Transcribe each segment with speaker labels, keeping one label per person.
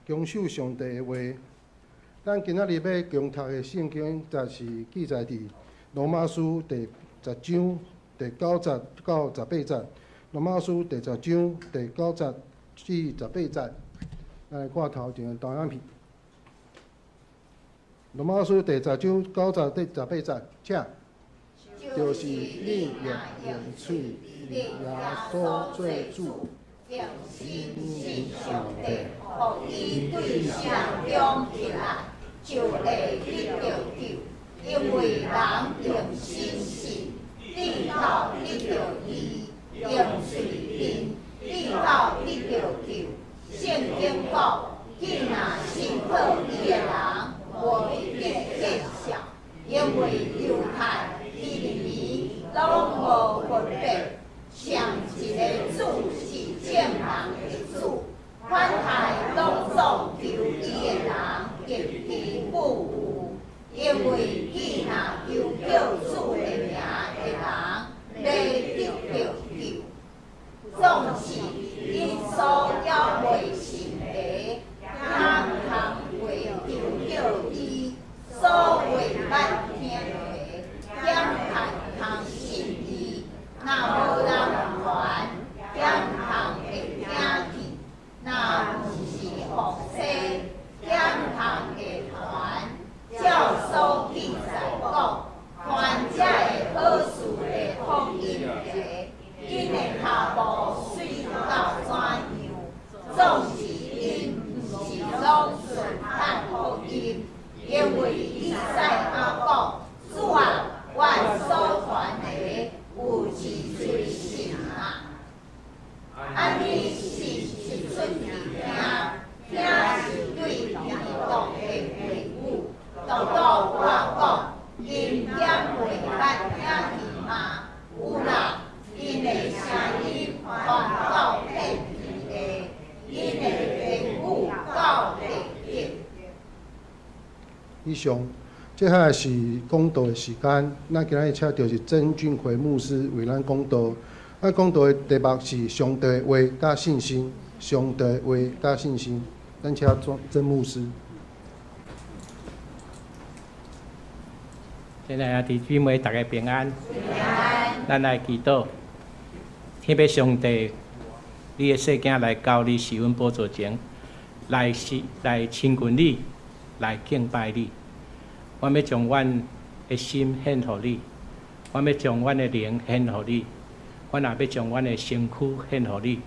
Speaker 1: 恭守上帝的话。咱今仔日要共读的圣经，就是记载伫罗马书第10章第9节到18节。罗马书第10章第9节至18节。来看头前的单眼皮。罗马书第10章9节到18节，请。就是你也用嘴耶稣做主，用心信上帝，互伊对上中起来，就会得着救。因为人用心信，你到得着伊；用嘴认，你到得着救。圣经讲，你若信靠伊的人，无一定见效，因为犹太。拢无分别，上一个主是正人的主，反害拢总求伊的人极其不有，因为伊若求叫主的名的人，要得着救。总是因所要为信的，哪通为求叫伊所为捌听的，检看通信伊，若无人传，检通会听去；若不是服西，检通会传。照所记载讲，凡这个好事的福音的，因的脚步水到怎样，总是因不是拢顺探福音，因为以赛亚讲，主啊，阮所传的有一嘴信啊，安尼是出于听，听是对基督的话语。独独我讲，因点袂捌听去嘛？有啦，因的声音传到天边的，因的言语到地极。以上。接下来是讲道的时间，咱今日请到是曾俊辉牧师为咱讲道。咱讲道的题目是上帝的话加信心，上帝的话加信心。咱请曾牧师。
Speaker 2: 现在啊，弟兄姊妹大家平安。平安。咱来祈祷，天父上帝，你的圣经来到你施恩宝座前，来亲近你，来敬拜你。我要将阮的心献给你，我要将阮的灵献给你，我也要将阮的身躯献给你，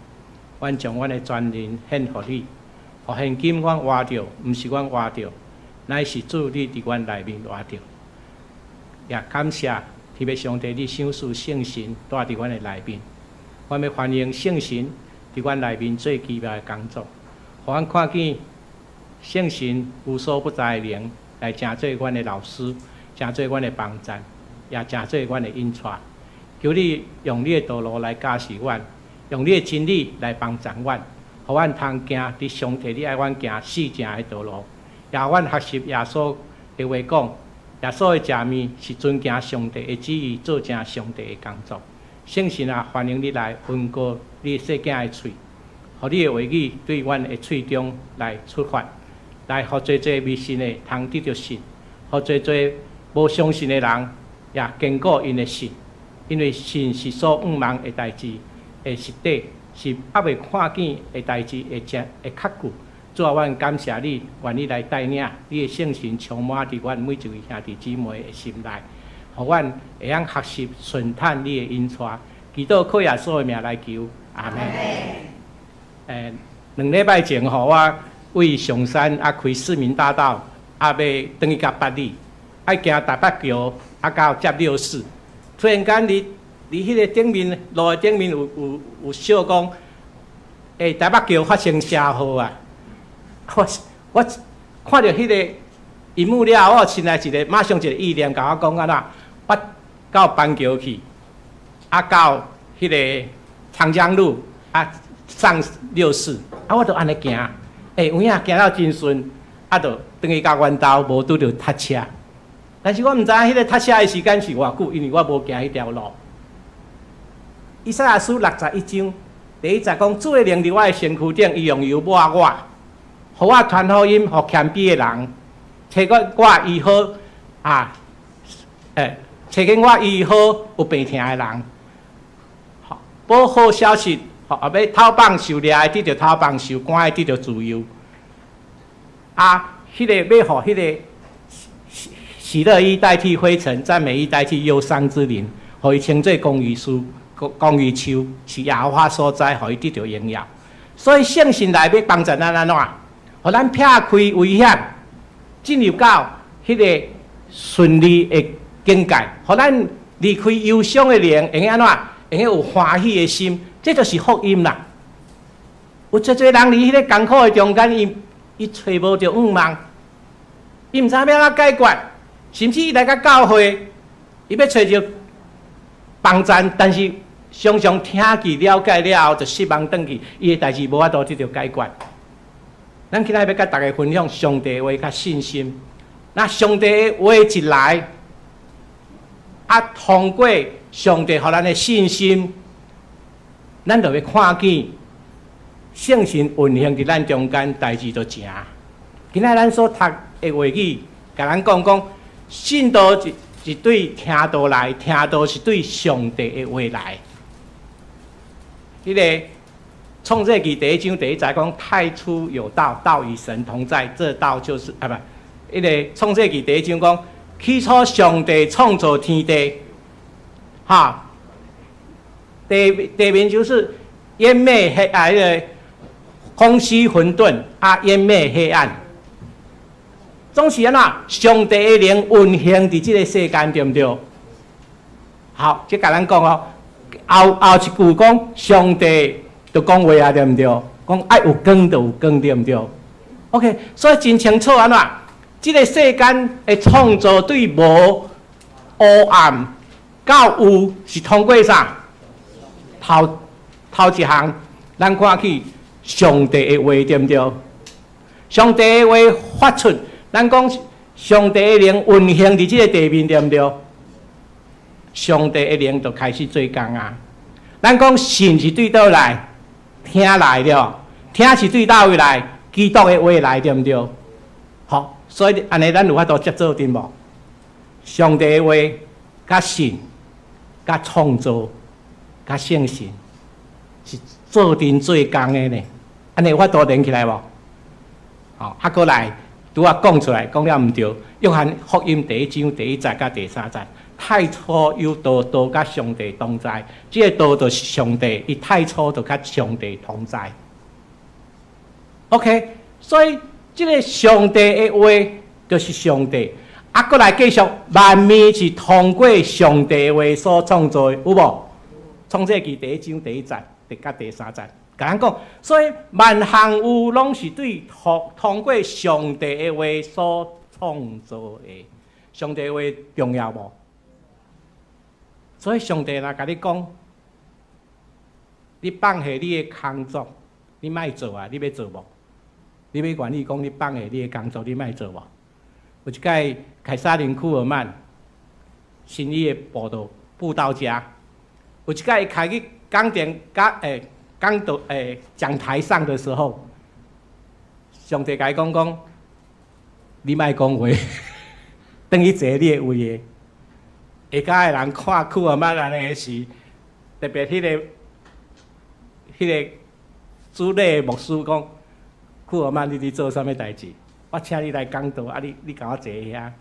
Speaker 2: 阮将阮的全人献给你。互现今阮活着，毋是阮活着，乃是主你伫阮内面活着。也感谢天父上帝，你赏赐圣神带伫阮的内面。我要欢迎圣神伫阮内面做奇妙的工作，互阮看见圣神无所不在的灵。来成做阮的老师，成做阮的帮助，也成做阮的引带。求你用你的道路来教示阮，用你的真理来帮助阮，互阮通行伫上帝你爱阮行四正的道路。也阮学习耶稣的话讲，耶稣的诫命是遵行上帝的旨意，做成上帝的工作。圣神啊，欢迎你来分割你细囝的喙，互你的话语对阮的喙中来出发。来，互做未信的通得着信，互做无相信的人也坚固因的信，因为信是所仰望的代志的实底，是还未看见的代志会较久。主啊，阮感谢你，愿意来带领你的圣神充满伫阮每一位兄弟姊妹的心内，互阮会晓学习顺探你的引带，祈祷靠耶稣的名来求，阿门。2礼拜前吼我。为上山开市民大道，要转去甲八里，爱行台北桥，到接64。突然间，离迄个顶面路的顶面有小讲，台北桥发生车祸啊！我看到迄个荧幕了后，我心内马上一个意念，甲我讲啊啦，我到板桥去，到迄个长江路上64，我就安尼行。有影行到真顺，就转去到源头，无拄着塞车。但是我毋知影迄个塞车的时间是偌久，因为我无行迄条路。以赛亚书61章第1节讲：主的灵伫我的身躯顶，伊用油抹我，互我传福音，互谦卑的人，找个我医好啊，找个我医好有病痛的人，报好消息，要讨棒受掠的得到讨棒，受关的得到自由。啊，迄个要互迄个喜乐衣代替灰尘，赞美衣代替忧伤之灵，互伊称作公义树、公义树，是耶和华所在，互伊得到荣耀。所以圣信来要帮助咱安怎？互咱撇开危险，进入到迄个顺利的境界，互咱离开忧伤的灵，会安怎？会有欢喜的心，这就是福音啦。有侪人伫迄个艰苦的中间，伊找无着望望，伊毋知影要怎解决，甚至伊来到教会，伊要找着帮助，但是常常听去了解了后，就失望转去，伊的代志无法度得到解决。咱今仔要甲大家分享上帝的话甲信心。那上帝的话一来，通过上帝互咱的信心，咱就要看见圣神运行伫咱中间，代志就成。今仔咱所读的话语，甲咱讲，信道是对听道来，听道是对上帝的话来。迄个创世纪第1章第1节讲：太初有道，道与神同在，这道就是迄个创世纪第1章讲：起初上帝创造天地，地面就是湮灭黑暗的空虚混沌湮灭黑暗。总是安怎？上帝的灵运行伫即个世间，对毋对？好，即甲咱讲哦。后一句讲，上帝就讲话啊，对毋对？讲爱有光就有光，对毋对 ？OK， 所以真清楚安怎？即个世间的创造对无黑暗到有是通过啥？头一项，咱看去上帝的话，对毋对？上帝的话发出，咱讲上帝的灵运行伫即个地面，对毋对？上帝的灵就开始做工啊！咱讲信是对倒来，听来了，听是对倒位来，基督的话来，对毋对？好，所以安尼咱有法度接做阵无？上帝的话、甲信、甲创造、甲圣神是做阵做工的呢。安尼有法度连起来无？好，搁来拄仔讲出来，讲了毋对。约翰福音第1章第1节甲第3节。太初有道，道甲上帝同在。这个道就是上帝，伊太初就甲上帝同在。OK， 所以这个上帝的话就是上帝。过来继续，万物是通过上帝的话所创造的，有无？创世纪第1章第1节，甲第3节，甲咱讲，所以万项有拢是对通过上帝的话所创造的。上帝的话重要无？所以上帝若甲你讲，你放下你的工作，你莫做啊！你要做无？你要愿意讲你放下你的工作，你莫做无？有一届凯撒琳库尔曼，新义的布道家，有一届伊开去讲台上的时候，上帝甲伊讲，你莫讲话，等于坐你的位的。下骹的人看库尔曼安尼时，特别迄个主礼牧师讲，库尔曼你伫做啥物代志？我请你来讲道，你甲我坐遐。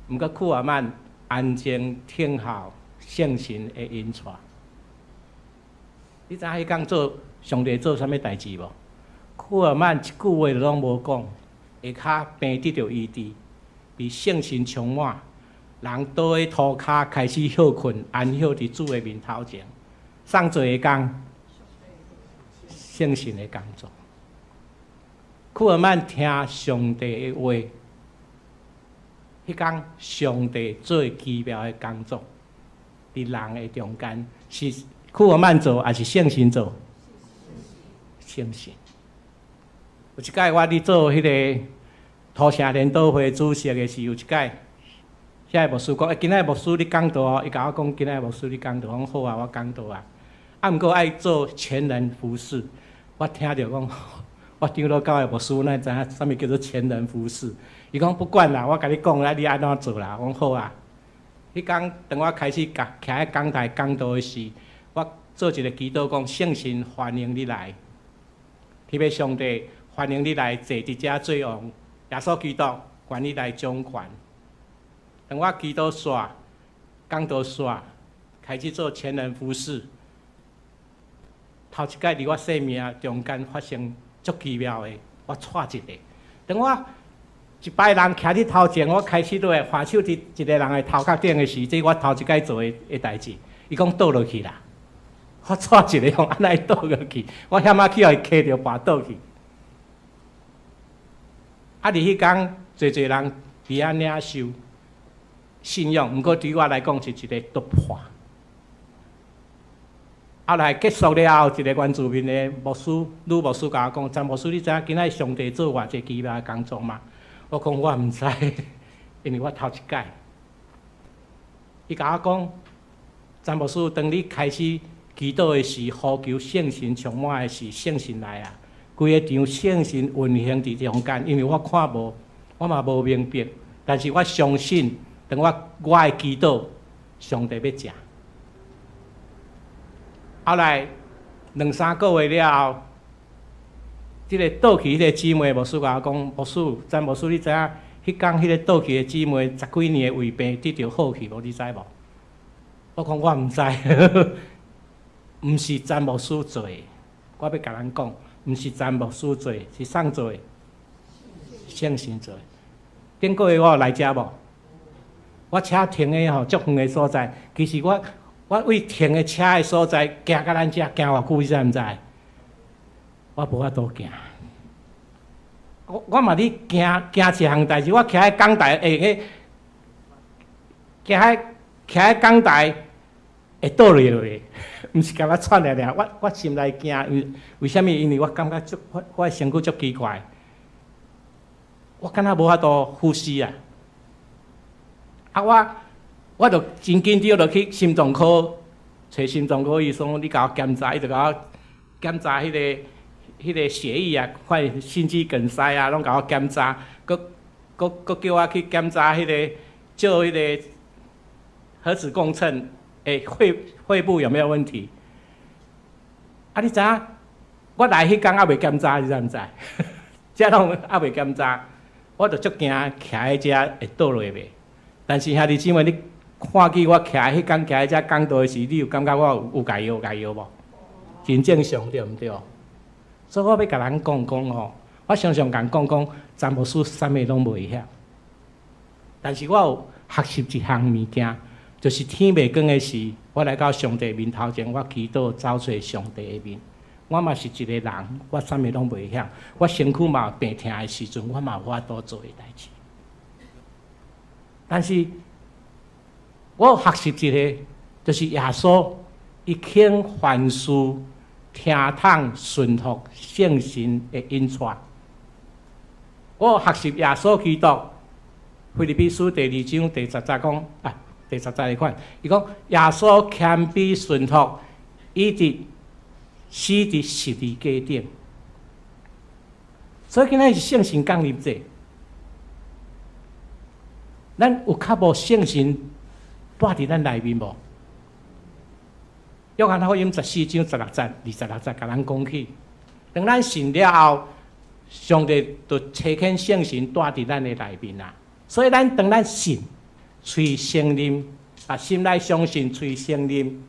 Speaker 2: 毋过库尔曼安静听候圣神的引带。你知影迄讲做上帝做啥物代志无？库尔曼一句话拢无讲，下骹病得到医治，被圣神充满。人倒在涂骹开始休困，安歇伫主的面头前，送做的工，圣神的工作。库尔曼听上帝的话，迄天上帝做奇妙的工作，伫人的中间，是库尔曼做，还是圣神做？圣神。有一届我伫做迄个土城联导会主席的时，有一届。遐个牧师讲，今仔牧师你讲道哦，伊甲我讲，今仔牧师你讲道，我讲好啊，我讲道啊。毋过爱做全人服侍，我听着讲，我长老教的牧师，咱知影啥物叫做全人服侍。伊讲不管啦，我甲你讲啦，你安怎做啦？我讲好啊。迄天当我开始徛喺讲台讲道的时，我做一个祈祷，讲圣神欢迎你来，特别上帝欢迎你来坐伫遮做王。耶稣基督愿你来掌权。当我祈祷煞、讲道煞，开始做全人服侍。头一届伫我生命中间发生足奇妙的，我错一个。当我一排人徛伫头前，我开始落来反手伫一个人的头壳顶的时，这我头一届做的代志。伊讲倒落去啦，我错一个，用安尼倒落去，我险啊去互伊磕着跋倒去。啊！伫迄天，侪人伫遐领受信仰，毋过对我来讲是一个突破。后来结束了后，一个原住民的牧师、女牧师甲我讲：“张牧师，你知影今仔上帝做偌济奇妙的工作吗？”我讲我毋知，因为我头一届。伊甲我讲：“张牧师，当你开始祈祷的时，呼求圣神充满的时，圣神来啊！”规个场圣神运行伫中间，因为我看无，我嘛无明白，但是我相信，当我的祈祷，上帝要食。后来2-3个月了后，即个倒去迄个姊妹牧师甲我讲，牧师，詹牧师，你知影？迄天迄个倒去的姊妹10几年的胃病得着好去无？你知无？我讲我毋知，毋是詹牧师做的，我要甲人讲。毋是詹牧师做，是谁做？圣神做。顶个月我有来遮无？我车停的吼，足远的所在。其实我为停的车的所在，行到咱遮行偌久，你知毋知？我无法度行。我嘛咧行一项代志，我徛喺讲台徛喺讲台会倒落去。毋是干那喘咧尔，我心内惊，为虾米？因为我感觉我身躯足奇怪，我敢若无法度呼吸啊！我就真紧张，就去心脏科找心脏科医生，你甲我检查，伊就甲我检查迄个血液啊，看心肌梗塞啊，拢甲我检查，佮叫我去检查迄个做迄个核磁共振。肺部有没有问题？啊，你知影？我来迄天还未检查，你知毋知？遮拢还未检查，我就足惊，徛喺遮会倒落去。但是兄弟姊妹，你看见我徛喺迄天徛喺遮讲道的时，你有感觉我有解药无？真正常对毋对？所以我要甲人讲吼，我常常甲人讲，詹牧师啥物拢袂晓，但是我有学习一项物件。就是天未光的时，我来到上帝面头前，我祈祷走出上帝的面。我嘛是一个人，我啥物拢袂晓。我身躯嘛有病痛的时阵，我嘛无法度做的代志。但是，我学习一个，就是耶稣一肯凡事听从顺服圣神的引带。我学习耶稣基督，腓立比书第2章第10节讲啊。第10节看，伊讲耶稣谦卑顺服，以致死伫十字架顶。所以今仔是圣神降临节，咱有较无圣神带伫咱内面无？约翰福音14章16节、26节，甲咱讲起，当咱信了后，上帝就差遣圣神带伫咱的内面啦。所以当咱信。随圣灵啊，心内相信随圣灵，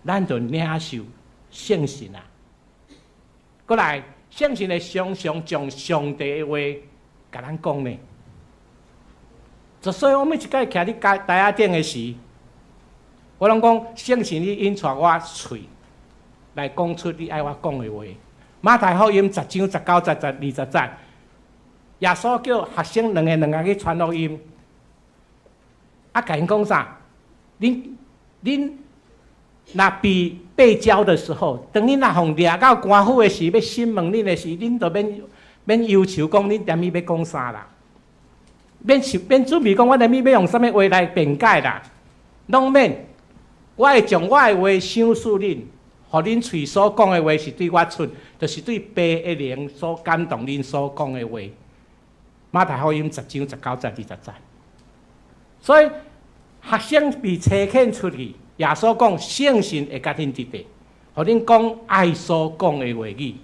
Speaker 2: 咱就领受圣神啊。过来，圣神会常常将上帝的话甲咱讲呢。所以我每一摆徛伫台仔顶的时，我拢讲圣神你引带我喙来讲出你爱我讲的话。马太福音10章19节、20节，耶稣叫学生两个去传福音。啊，甲因讲啥？恁若被教的时候，当恁若互掠到官府的时，要审问恁的时，恁就免要求讲恁踮咪要讲啥啦，免准备讲我踮咪要用啥物话来辩解啦，拢免。我会将我的话详述恁，互恁喙所讲的话是对我出，就是对爸的灵所感动恁所讲的话。马太福音10章19、20、20节。所以学生被差遣出去，耶稣讲圣神会甲恁伫地，互恁讲爱所讲的话语。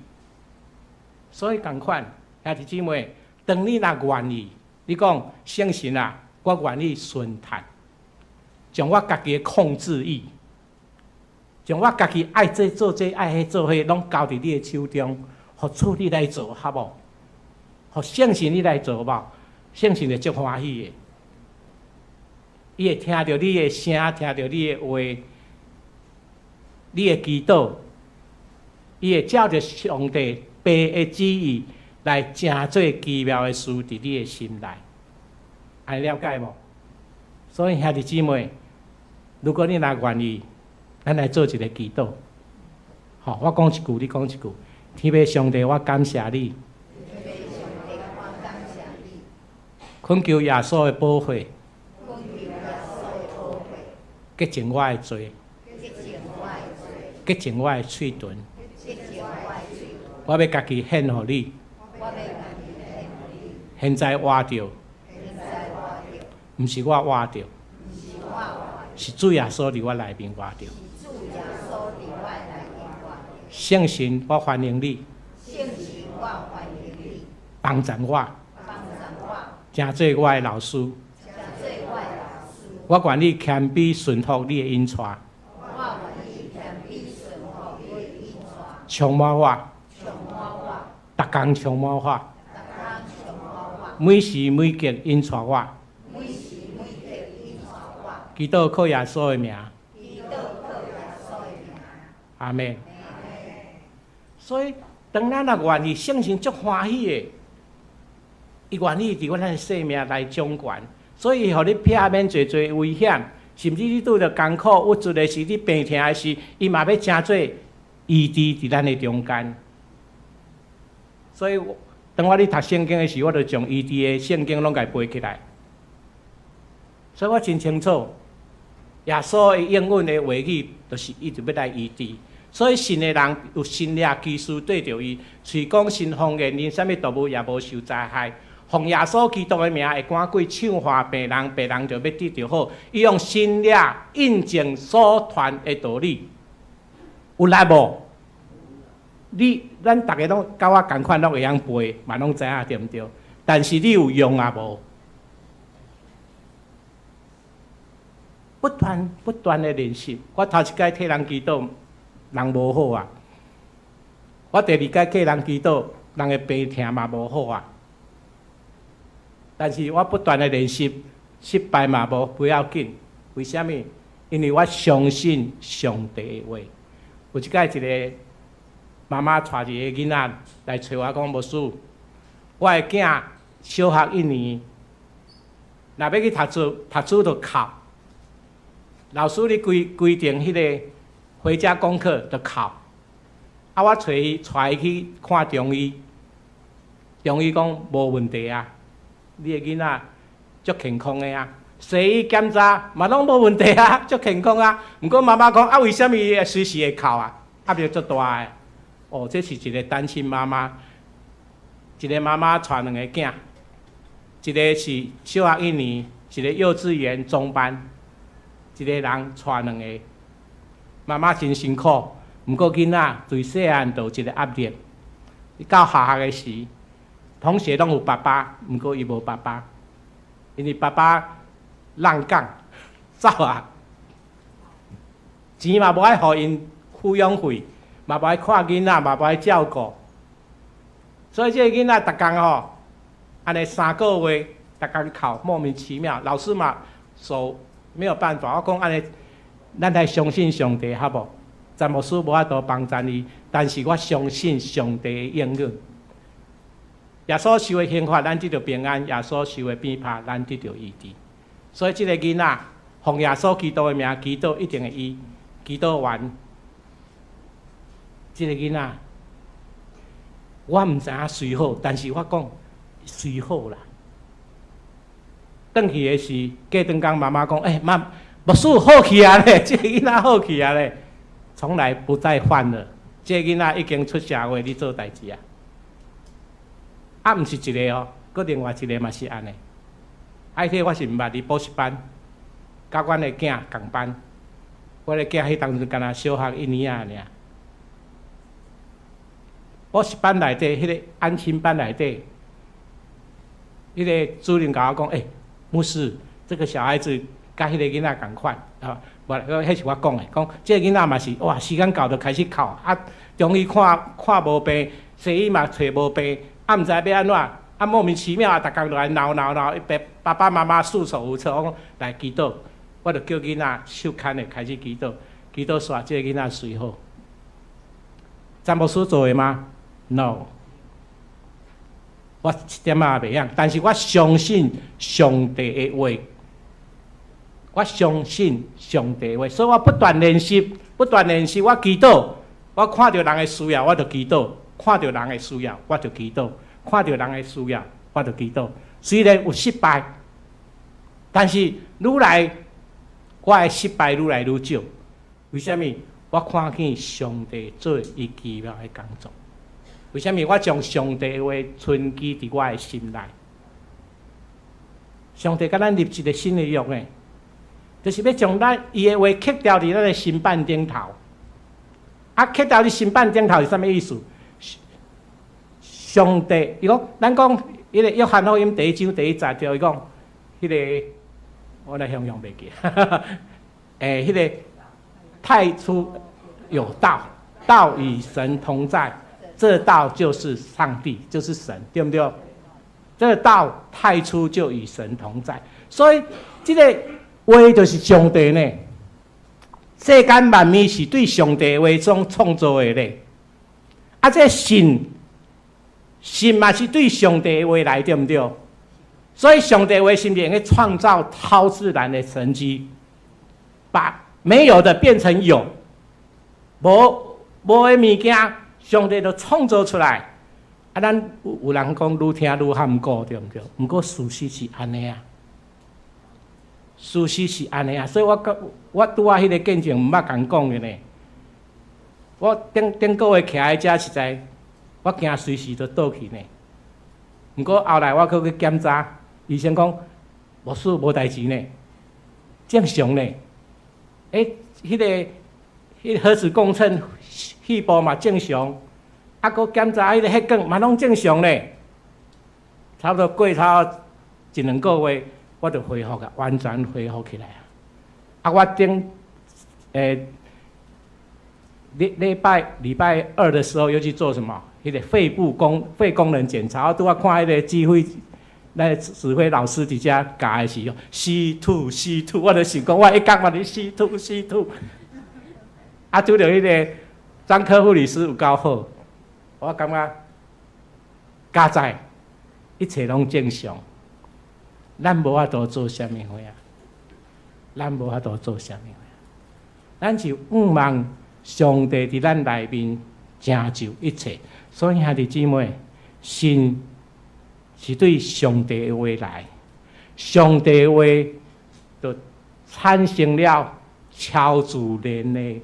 Speaker 2: 所以同款，兄弟姊妹，当你若愿意，你讲圣神啊，我愿意顺服，将我家己的控制欲，将我家己爱这做这爱迄做迄，拢交伫你的手中，互主你来做，好无？互圣神你来做无？圣神会足欢喜的，伊会听到你的声，听到你的话，你的祈祷，伊会照着上帝爸的旨意来成做奇妙的事伫你的心内，安了解无？所以兄弟姊妹，如果你若愿意，咱来做一个祈祷。好，我讲一句，你讲一句。天父上帝，我感谢你。恳求耶稣的保惠，洁净我的罪，洁净我的嘴唇。我要家己献予你，现在活着，毋是我活着，是主耶稣伫我内面活着。圣神，我欢迎你，帮助我，成做我的老师。我愿意谦卑顺服你的引带，充满我，逐工充满我，每时每刻引带我。祈祷靠耶稣的名，阿们。所以，当咱若愿意，圣神足欢喜的，伊愿意伫咱的生命来掌权，所以互你避免侪侪危险，甚至你拄着艰苦郁卒的时，你病痛的时，伊嘛要成做医治伫咱的中间。所以，当我咧读圣经的时，我就将医治的圣经拢甲背起来。所以我真清楚，耶稣的应允的话语，就是伊就要来医治。所以信的人有新约基督对着伊，随讲新方言，连什么动物也无受灾害。奉耶稣基督的名会赶鬼、唱化病人，病人就要得着好。伊用新约印证所传的道理，有力无？咱大家拢甲我同款，拢会晓背，嘛拢知影对毋对？但是你有用啊无？不断的练习。我头一届替人祈祷，人无好啊。我第二届替人祈祷，人的病痛嘛无好啊。但是我不断的练习，失败嘛不要紧。为什么？因为我相信上帝的话。有一届一个妈妈带一个囡仔来找我讲，牧师，我的囝小学1年，若要去读书就哭。老师咧规定迄个回家功课就哭。啊，我带伊去看中医，中医讲无问题啊，你的囡仔足健康的啊。西医检查嘛拢无问题啊，足健康啊。毋过妈妈讲啊，为什么伊随时会哭啊？压力足大的。哦，这是一个单亲妈妈，一个妈妈带2个囝，一个是小学1年，一个幼稚园中班，一个人带2个。妈妈真辛苦，毋过囡仔从细汉就有一个压力。伊到下学的时，同学拢有爸爸，毋过伊无爸爸，因为爸爸浪港走啊，钱嘛无爱互因抚养费，嘛无爱看囡仔，嘛无爱照顾。所以这个囡仔逐工吼，安尼3个月，逐工哭，莫名其妙。老师嘛，没有办法。我讲安尼，咱来相信上帝，好无？詹牧师无法度帮助你，但是我相信上帝的应允。耶稣受的刑罚，咱得到平安；耶稣受的鞭挞，咱得到医治。所以这个囡仔，奉耶稣基督的名祈祷，一定会医。祈祷完，这个囡仔，我唔知影随好，但是我讲随好啦。转去的时，过2天，妈妈讲：“牧师好去啊咧，这个囡仔好去啊咧。”从来不再犯了。这囡仔已经出社会，你做代志啊？啊，毋是一个哦，搁另外一个嘛是安尼。迄个我是毋捌伫补习班，甲阮的囝共班。我的囝迄当时敢若小学1年仔尔。补习班内底，迄个安亲班内底，迄个主任甲我讲：“牧师，这个小孩子甲迄个囡仔共款啊。”迄是我讲的，讲这个囡仔嘛是哇，时间到就开始哭啊，中医看无病，西医嘛找无病，啊，毋知要安怎，啊，莫名其妙啊，逐工就来闹，爸爸妈妈束手无策，我讲来祈祷，我就叫囡仔手牵的开始祈祷，祈祷煞这个囡仔随好。詹牧师做的吗 ？No， 我一点仔也袂晓，但是我相信上帝的话。我相信上帝的话，所以我不断练习，我祈祷。我看到人的需要，我就祈祷；看到人的需要，我就祈祷；看到人的需要，我就祈祷。虽然有失败，但是愈来我的失败愈来愈少。为什么？我看见上帝做伊奇妙的工作。为什么？我将上帝的话存记伫我的心内。上帝甲咱立一个新的约呢？就是要将伊的话刻掉伫咱的心板顶头，啊，刻掉伫心板顶头是啥物意思？上帝，伊讲，咱讲迄个约翰福音第1章第1节就伊讲，迄个我来形容袂记，迄个太初有道，道与神同在，这道就是上帝，就是神，对不对？这个道太初就与神同在，所以这个。话就是上帝呢，世间万物是对上帝话中创造的咧。啊，这信嘛是对上帝话来，对不对？所以上帝话是不是会创造超自然的神迹，把没有的变成有，无的物件，上帝就创造出来。啊，咱有人讲愈听愈含糊，对不对？不过事实是安尼啊。事实是安尼啊，所以我拄啊迄个见证毋捌共讲的呢。我顶个月徛喺遮，实在我惊随时就倒去呢。毋过后来我去检查，医生讲无事无代志呢，正常呢。迄个核磁共振细胞嘛正常，啊，佮检查迄个血管嘛拢正常呢。差不多过头1、2个月。我就恢复个，完全恢复起来啊！啊，我礼拜2的时候又去做什么？那个肺功能检查，我拄啊看那个指挥老师伫遮教的时候，吸吐，我就想讲，我一讲嘛你吸吐，啊，拄着迄个专科护理师有够好，我感觉加在一切拢正常。咱无法度做啥物货啊？咱无法度做啥物货？咱就望上帝伫咱内面成就一切。所以兄弟姊妹，信是对上帝的话来，上帝的话就产生了超自然的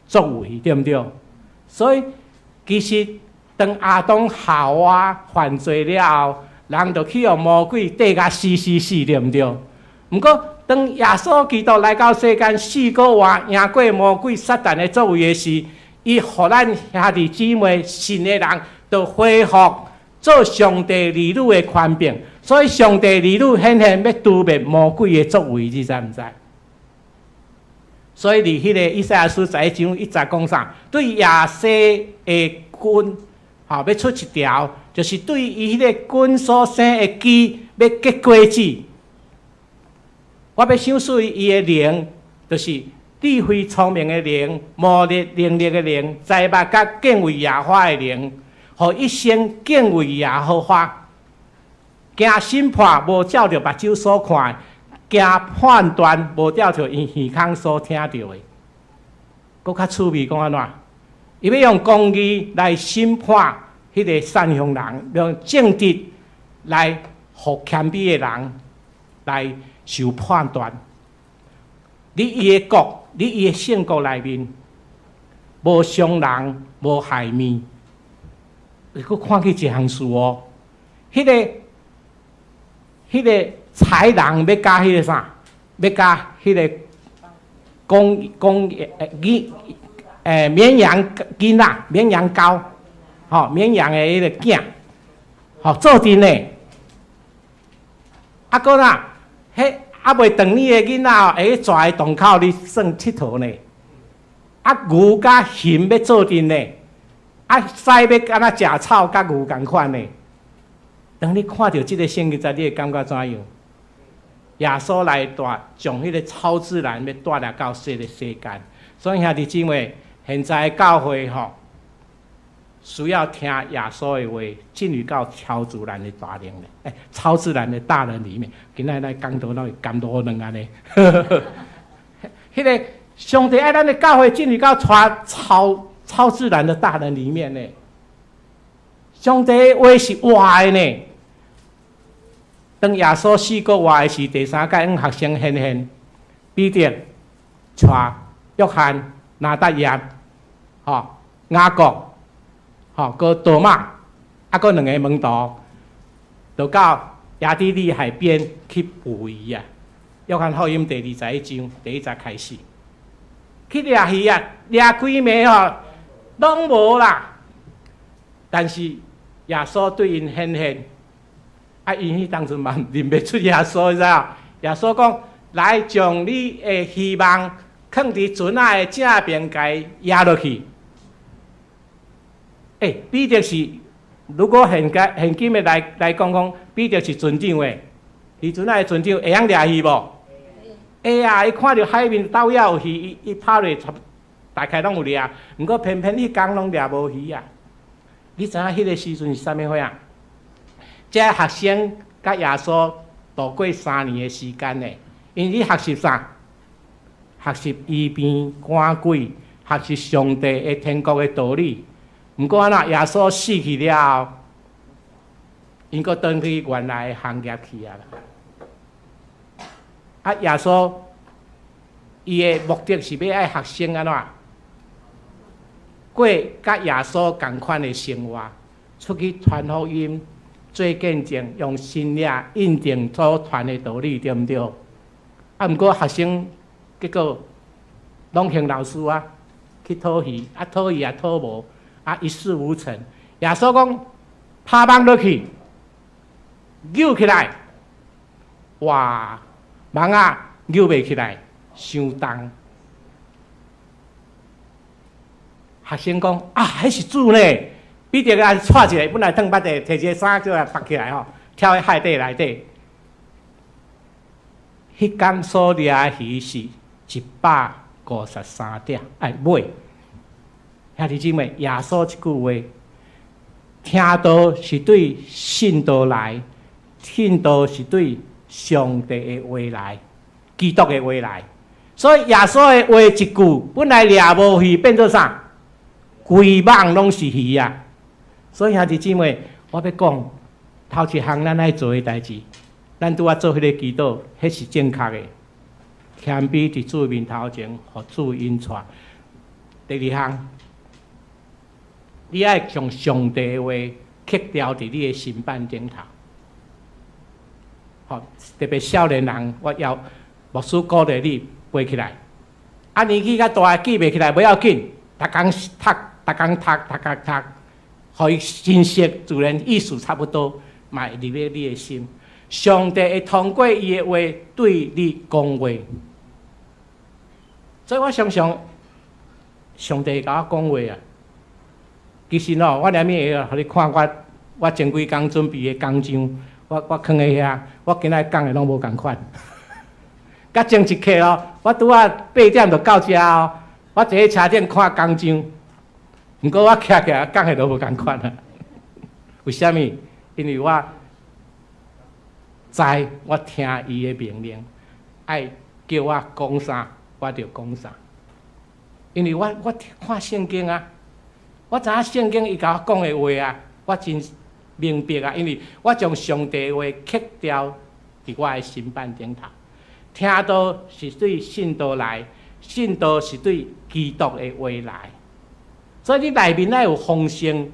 Speaker 2: 作为，对不对？所以其实当亚当夏娃犯罪了后，人就去互魔鬼缀甲死，对毋对？毋过，当耶稣基督来到世间4个月，赢过魔鬼撒旦的作为的时，伊互咱兄弟姊妹信的人，就恢复做上帝儿女的权柄。所以，上帝儿女显要除灭魔鬼的作为，你知毋知？所以，伫迄个以赛亚书11章1节讲啥？对亚西的军，要出一条。就是对伊迄个菌所生的鸡要结果子，我要想属于伊的灵，就是智慧聪明的灵、魔力能力的灵、财物甲敬畏耶和华的灵，互一生敬畏耶和华，行审判无照着目睭所看，行判断无照着因耳孔所听到的。搁较趣味讲安怎？伊要用公义来审判。迄个善良人，用正直来互谦卑的人来受判断。你伊的国，你伊的圣国内面，无伤人，无害命。你佫看去一项事哦，迄个豺狼要加迄个啥？要加迄个绵羊囡仔，绵羊羔，吼，绵羊的迄个囝，吼，做阵的。啊，搁哪？迄啊袂长你的囡仔哦，会去抓洞口里耍佚佗呢。啊，牛甲熊要做阵呢。啊，屎要敢若食草，甲牛共款呢。当你看到即个圣经在，你会感觉怎样？耶稣来将迄个超自然要带来到世间。所以兄弟姊妹，现在教会吼，需要听耶稣的话，进入到超自然的大能咧。超自然的大能里面，今仔来讲到那监督人安尼。迄个上帝爱咱的教会进入到超自然的大能里面呢。上帝的话是活的呢。当耶稣死过活的时，第三届学生显现，彼得、带约翰、拿达耶、雅各、个多马，个两个门徒，就到亚底里海边去捕鱼啊。约翰福音第21章第1节开始，去掠鱼啊，掠几暝拢无啦。但是耶稣对因显现。因迄当阵嘛认不出耶稣，你知影？耶稣讲：“来，将你的希望放伫船仔的正边，甲压落去。”彼得是，如果现今的来讲，彼得是船长诶，渔船仔的船长会晓掠鱼无？会啊！伊看到海面倒遐有鱼，伊拍落大概拢有掠，毋过偏偏迄工拢掠无鱼啊！你知影迄个时阵是啥物货啊？这学生甲耶稣度过3年的时间呢，因为学习啥？学习医病赶鬼，学习上帝的天国的道理。毋过安那耶稣死去了后，因阁转去原来的行业去啊啦。耶稣伊的目的是要爱学生安怎过甲耶稣同款的生活，出去传福音。做见证，用信仰印证所传的道理，对毋对？毋过学生结果拢向老师去讨鱼，讨鱼也讨无，一事无成。耶稣讲，拍网落去，扭起来，哇，网扭袂起来，伤重。学生讲迄是主呢。彼得个踹一个，本来脱捌的，摕一个衫叫来绑起来跳去海底内底。迄天所掠的鱼是153条，尾。兄弟姊妹，耶稣一句话，听道是对信道来，信道是对上帝的话来，基督的话来。所以耶稣的话一句，本来掠无鱼，变做啥？规网拢是鱼啊！所以兄弟姊妹，我要讲头一项咱爱做的代志，咱拄做迄个祈祷，迄是正确的。谦卑伫主面头前，互主引带。第二项，你爱将上帝的话刻掉伫你的心板顶头。特别少年人，我要牧师鼓励你背起来。年纪较大记袂起来，不要紧，逐工读。互伊真实，自然意思差不多，嘛会入咧你的心。上帝会通过伊的话对你讲话，所以我相信上帝会甲我讲话啊。其实我连面互你看我前几工准备的工章，我放在遐，我今仔讲的拢无共款。甲前一刻我拄8点就到遮我坐喺车顶看工章。毋过我徛起来讲的都无共款啊！为虾米？因为我知我听伊的命令，爱叫我讲啥，我就讲啥。因为我看圣经我知影圣经伊甲我讲的话我真明白因为我将上帝的话刻掉伫我的心板顶头。听道是对信道来，信道是对基督的话来。所以你内面要有丰盛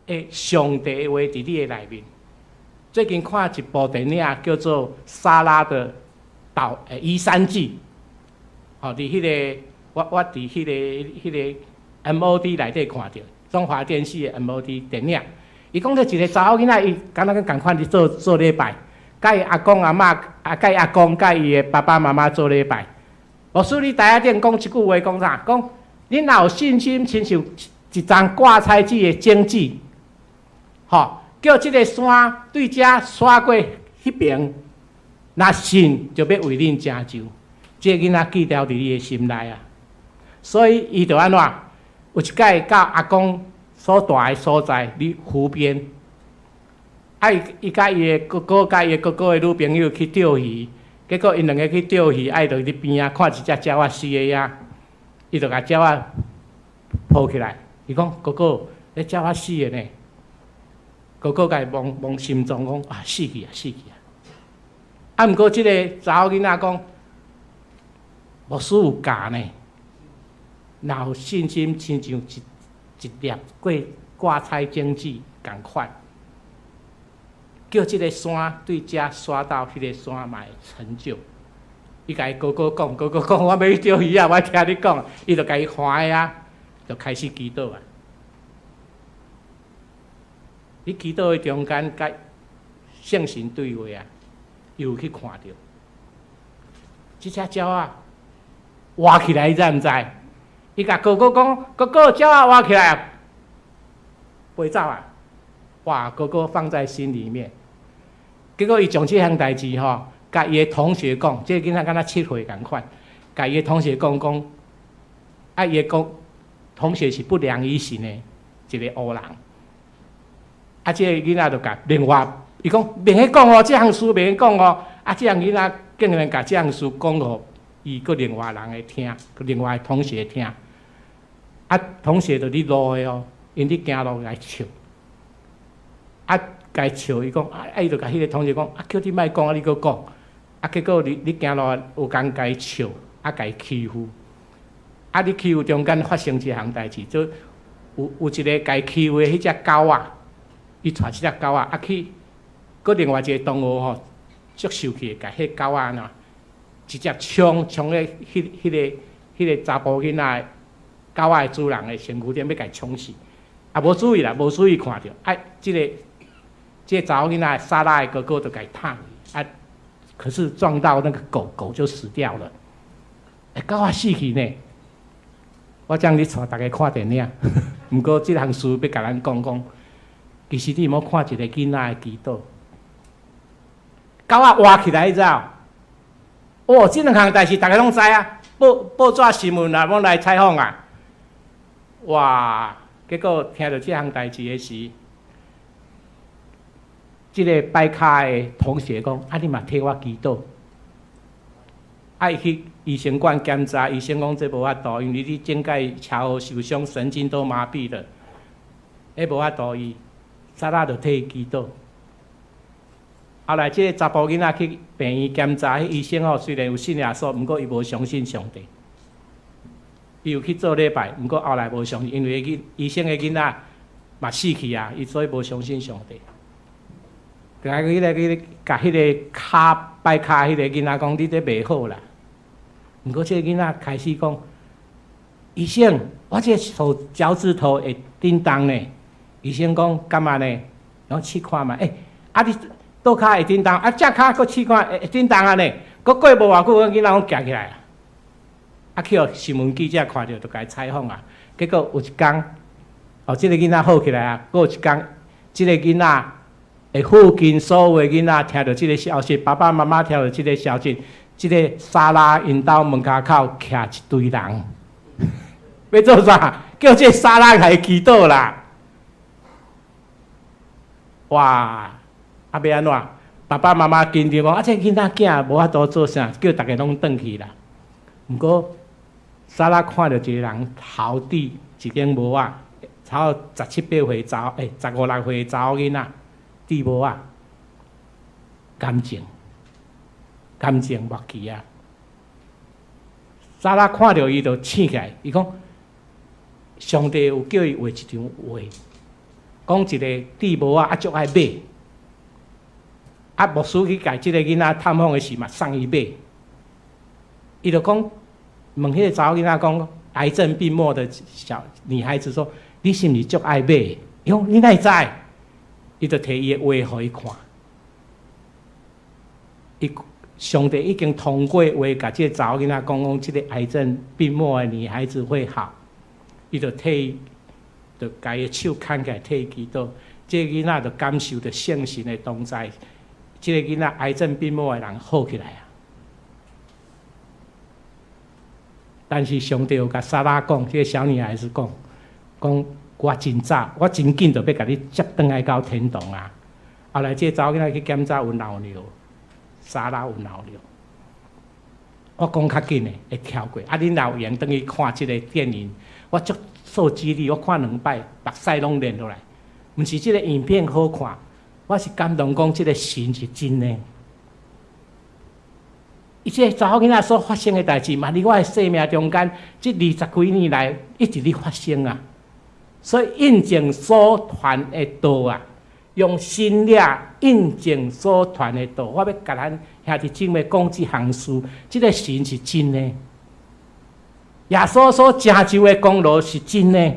Speaker 2: 的上帝的话伫你的内面。最近看一部电影叫做《莎拉的移山记》，伫迄个我伫迄个 MOD 内底看到中华电视的 MOD 电影。伊讲到一个查某囡仔，伊敢若共款伫做礼拜，甲伊阿公阿嬷甲伊阿公甲伊的爸爸妈妈做礼拜。牧师你台仔顶讲一句话，讲啥？讲你若有信心亲像一张挂彩纸的种子，叫即个山对遮刷过迄边，若信就要为恁成就。即个囡仔记牢伫你的心内啊。所以伊就安怎？有一摆到阿公所住的所在，伫湖边。伊甲伊的哥哥甲伊的哥哥的女朋友去钓鱼，结果因两个去钓鱼，就伫边啊看一只鸟仔死的呀，伊就甲鸟仔抱起来。伊讲哥哥，迄鸟仔死的呢？哥哥甲伊摸心脏讲啊，死去啊，死去啊！毋过即个查某囡仔讲，牧师有教呢，若有信心，亲像一粒挂彩种子共款，叫即个山对遮刷到迄个山嘛会成就。伊甲伊哥哥讲，哥哥讲，我要去钓鱼啊！我听你讲，伊就甲伊欢喜啊，就开始祈祷啊。你祈祷的中间，甲圣神对话啊，伊有去看到，即只鸟啊，活起来，你知毋知？伊甲哥哥讲，哥哥，鸟啊活起来啊，飞走啊！哇，哥哥放在心里面。结果伊将这项代志甲伊的同学讲，这个囡仔敢若7岁共款，甲伊的同学讲，伊的同学是不良于行的一个乌人。这个囡仔就甲另外，伊讲免去讲哦，这项事免去讲哦。这项囡仔竟然甲这项事讲互伊个另外人会听，另外同学听。同学就伫路的哦，因伫行路来笑。甲伊笑，伊讲伊就甲迄个同学讲叫你莫讲你搁讲。结果你行路有工甲伊笑，甲伊欺负。你欺负中间发生一项代志，就有一个甲伊欺负的迄只狗啊。伊带一只狗啊，去，搁另外一个同学足受气，甲迄狗啊直接冲咧迄个查甫囡仔狗仔的主人的身躯顶，要甲伊冲死。无注意啦，无注意看到，这个查某囡仔莎拉的哥哥就甲伊烫，可是撞到那个狗就死掉了。狗仔死去呢，我将你带大家看电影，毋过这项事要甲咱讲。其实你有看一个囡仔的祈祷，狗仔活起来，你知道？这两项代志大家拢知啊。报纸新闻啊，要来采访啊。哇！结果听到这项代志的时，这个拜卡的同学讲：你嘛替我祈祷。伊去医生馆检查，医生讲这无法度，因为你颈盖桥后受伤，神经都麻痹了，无法度医。莎拉就替伊祈祷。后来，这个查甫囡仔去病院检查，迄医生虽然有信耶稣，不过伊无相信上帝。伊有去做礼拜，不过后来无相信，因为医生的囡仔嘛死去啊，伊所以无相信上帝。甲迄个拜卡迄个囡仔讲：你这袂好啦。不过这个囡仔开始讲：医生，我这手脚趾头会叮当呢。医生讲干嘛呢？讲试看嘛。你倒骹会叮当，只骹搁试看会叮当啊呢？搁过无偌久，囡仔讲行起来啊。去互新闻记者看到，就甲伊采访啊。结果有一天，这个囡仔好起来啊。过有一天，这个囡仔的附近所有的囡仔听到这个消息，爸爸妈妈听到这个消息，这个莎拉因兜门口徛一堆人，要做啥？叫这莎拉来祈祷啦。哇！要安怎？爸爸妈妈紧张讲，这囡仔囝无法度做啥，叫大家拢转去啦。不过，莎拉看到一个人头顶一顶帽仔，差不多17、18岁15、16岁查某囡仔，戴帽仔，感情默契啊！莎拉看到伊就醒起来，伊讲：上帝有叫伊画一张画，讲一个地帽啊，足爱买。啊，牧师去甲即个囡仔探访的时嘛，送伊买。伊就讲，问迄个查某囡仔讲，癌症病末的小女孩子说：“你是毋是足爱买？”哟，你哪会知？伊就摕伊的话互伊看。上帝已经通过话，甲即个查某囡仔讲，即个癌症病末的女孩子会好。伊就替伊，就甲伊手牵起来替伊祈祷。即个囡仔就感受着圣神的同在。即个囡仔癌症病末的人好起来啊！但是上帝有甲撒拉讲，即个小女孩子讲我真早，我真紧就要甲你接转来到天堂啊！后来即个查某囡仔去检查有脑瘤，撒拉有脑瘤。我讲较紧的会跳过，啊！恁若有闲转去看即个电影，我足受激励，我看2摆，目屎拢连落来。毋是即个影片好看。我是感动讲，即个神是真的。伊即个查某囡仔所发生的代志，嘛伫我的生命中间，即20几年来一直伫发生啊。所以印证所传的道啊，用心力印证所传的道。我要甲咱兄弟姊妹讲即项事，即个神是真的。耶稣所成就的功劳是真的，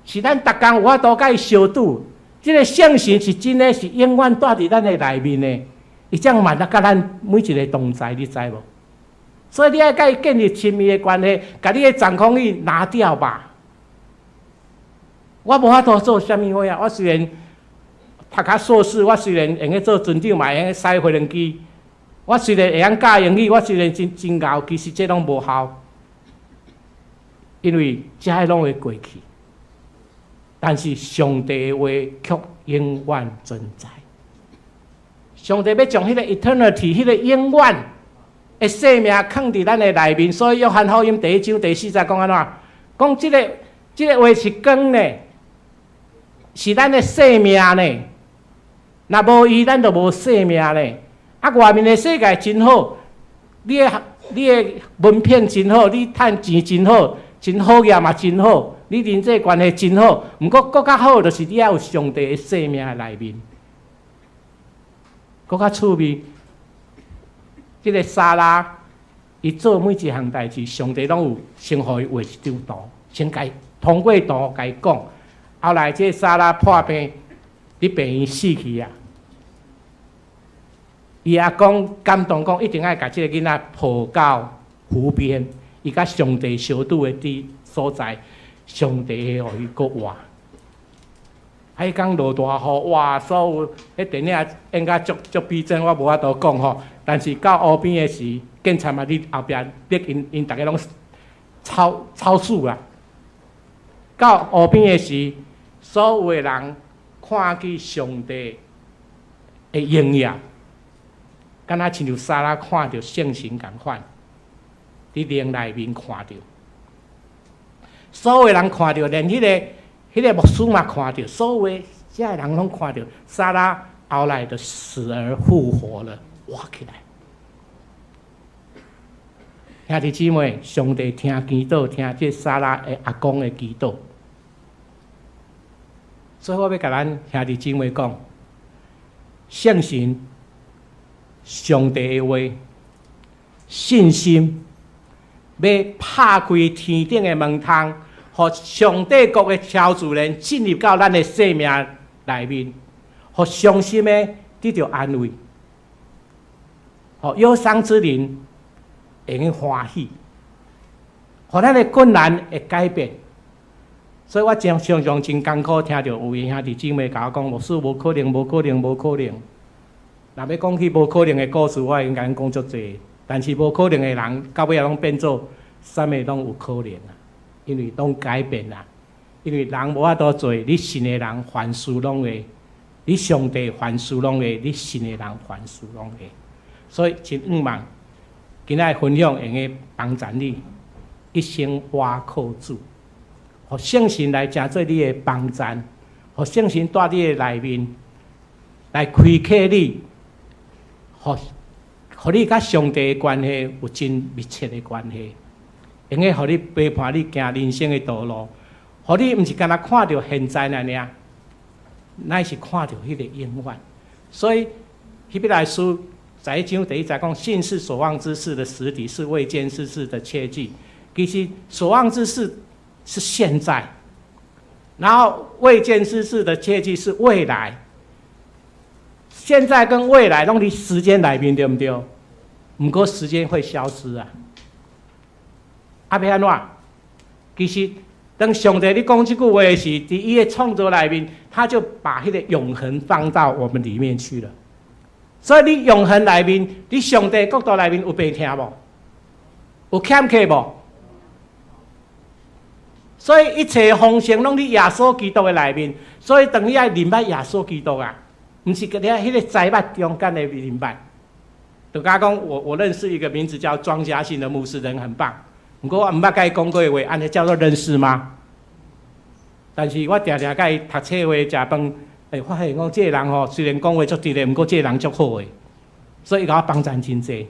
Speaker 2: 是咱逐工有法度甲伊相拄。即个圣神是真的，是永远住伫咱的内面的。伊这样嘛，甲咱每一个同在，你知无？所以你爱甲伊建立亲密的关系，甲你的掌控欲拿掉吧。我无法度做啥物货啊！我虽然读较硕士，我虽然会用做船长，嘛会用驶飞轮机，我虽然会晓教英语，我虽然真敖，其实这拢无效，因为这些拢会过去。但是上帝的话却永远存在。上帝要将迄个 eternity、迄个永远的生命藏伫咱的内面，所以约翰福音第1章第4节讲安怎？讲即个话是光呢，是咱的生命呢。若无伊，咱就无生命呢。啊，外面的世界真好，你的文凭真好，你趁钱真好，真好业嘛真好。你人际关系真好，毋过更较好，就是你要有上帝的生命的内面，更较趣味。即个撒拉，伊做每一项代志，上帝拢有先互伊画一张图，先甲伊通过图甲伊讲。后来即个撒拉破病，伫病院死去啊。伊阿公感动讲，一定要甲即个囡仔抱到湖边，伊甲上帝相拄的所在。上帝会互伊搁活。迄讲落大雨，哇！所有迄电影演甲足逼真，我无法度讲吼。但是到湖边的时，警察嘛伫后壁，因大家拢超速啦。到湖边的时，所有的人看见上帝的荣耀，敢若亲像撒拉看到圣神共款，伫灵内面看到。所有人看到，连迄个牧师嘛看到，所有的这些人拢看到，撒拉后来就死而复活了，活起来。兄弟姊妹，上帝听祈祷，听这撒拉的阿公的祈祷。所以我要甲咱兄弟姊妹讲，圣神、上帝的话、信心。要拍开天顶的门窗，互上帝国的超自然进入到咱的生命内面，互伤心的得到安慰，互忧伤之人会用欢喜，互咱的困难会改变。所以我常常真艰苦，听到有位兄弟姊妹甲我讲，牧师无可能，无可能，无可能。若要讲起无可能的故事，我已经甲恁讲足济。但是无可能的人，到尾也拢变做啥物拢有可能啊！因为拢改变啦，因为人无法度做，你信的人凡事拢会，你上帝凡事拢会，你信的人凡事拢会。所以真希望今仔分享会用帮助你一生倚靠主，互圣神来成做你的帮助，互圣神住你的内面，来开启你，互你甲上帝的关系有真密切的关系，用个互你陪伴你行人生的道路，互你毋是干那看到现在那尔，乃是看到迄个永远。所以希伯来书在章第1节讲，信是所望之事的实底，是未见之事的确据。其实所望之事是现在，然后未见之事的确据是未来。现在跟未来拢伫时间内面，对不对？不过时间会消失啊！要安怎？其实当上帝你讲这句话的时，伫伊的创造内面，他就把迄个永恒放到我们里面去了。所以你永恒内面，你上帝国度内面有白听无？有欠缺无？所以一切丰盛拢伫耶稣基督的内面，所以等于要明白耶稣基督啊，不是个迄个财物中间的明白。就甲讲，我认识一个名字叫庄家信的牧师，人很棒。不过我毋捌甲伊讲过的话，安尼叫做认识吗？但是我常常甲伊读册话、食饭。发现讲这个人吼，虽然讲话足直的，不过这个人足好的，所以甲我帮助真济，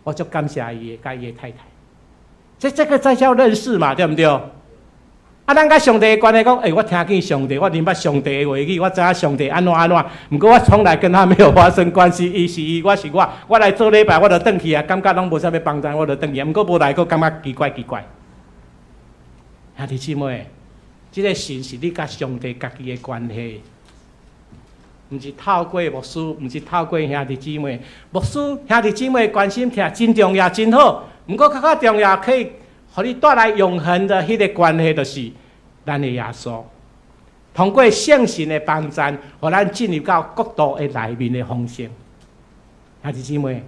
Speaker 2: 我足感谢伊的，甲伊的太太。这个才叫认识嘛，对不对？啊，咱甲上帝的关系讲，我听见上帝，我明白上帝的话语，我知影上帝安怎安怎。不过我从来跟他没有发生关系，伊是伊，我是我，我来做礼拜，我就转去啊，感觉拢无啥物帮助，我就转去。不过无来，佫感觉奇怪。兄弟姊妹，这个神是你甲上帝家己的关系。毋是透过牧师，毋是透过兄弟姊妹，牧师兄弟姊妹关心听真重要真好。毋过较重要，可以互你带来永恒的迄个关系，就是咱的耶稣。通过圣神的帮助，互咱进入到国度的内面的丰盛。兄弟姊妹，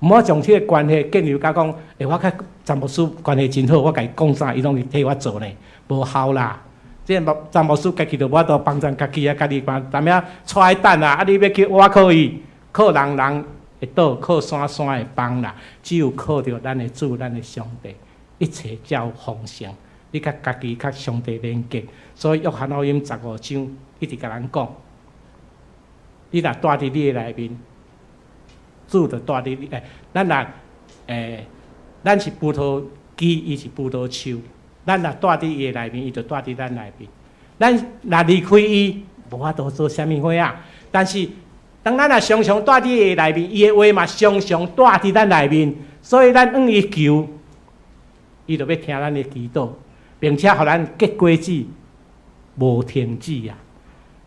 Speaker 2: 毋好将这个关系建立到讲，我甲詹牧师关系真好，我甲伊讲啥，伊拢会替我做呢，无效啦。这詹牧师家己就无法度帮助家己啊，家己办，踮遐带等啊！你要去我靠伊，靠人会倒，靠山会帮啦。只有靠着咱的主，咱的上帝，一切才有丰盛。你甲家己、甲上帝连结，所以约翰福音15章一直甲咱讲，你若住伫你的内面，主就住伫你咱若咱是葡萄枝，伊是葡萄树。咱若住伫伊的内面，伊就住伫咱内面。咱若离开伊，无法度做啥物花啊。但是，当咱若常常住伫伊的内面，伊的话嘛常常住伫咱内面。所以，咱向伊求，伊就要听咱的祈祷，并且互咱结果子，无停止啊！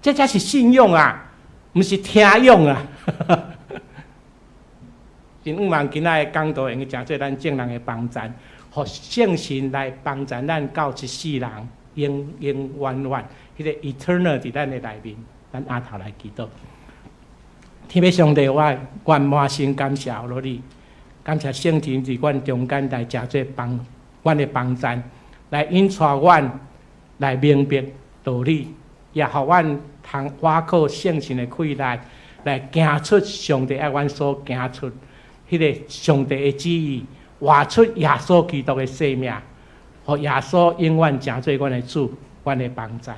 Speaker 2: 这才是信用啊，毋是听用啊。真望今仔的讲道用诚做咱正人的帮助。互圣神来帮助咱到一世人永永远远，迄个 eternal 伫咱的内面，咱下头来祈祷。天父上帝，我愿满心感谢罗你，感谢圣神伫阮中间来诚做帮阮的帮助，来引带阮来明白道理，也互阮通倚靠圣神的气力，来行出上帝爱阮所行出迄个上帝的旨意。活出耶稣基督的生命，互耶稣永远成做阮的主，阮的帮助。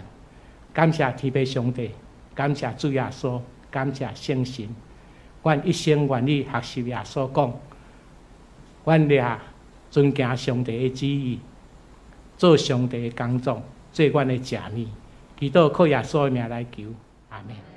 Speaker 2: 感谢天父上帝，感谢主耶稣，感谢圣神。阮一生愿意学习耶稣讲，阮也尊敬上帝的旨意，做上帝的工作，做阮的食物。祈祷靠耶稣的名来求，阿门。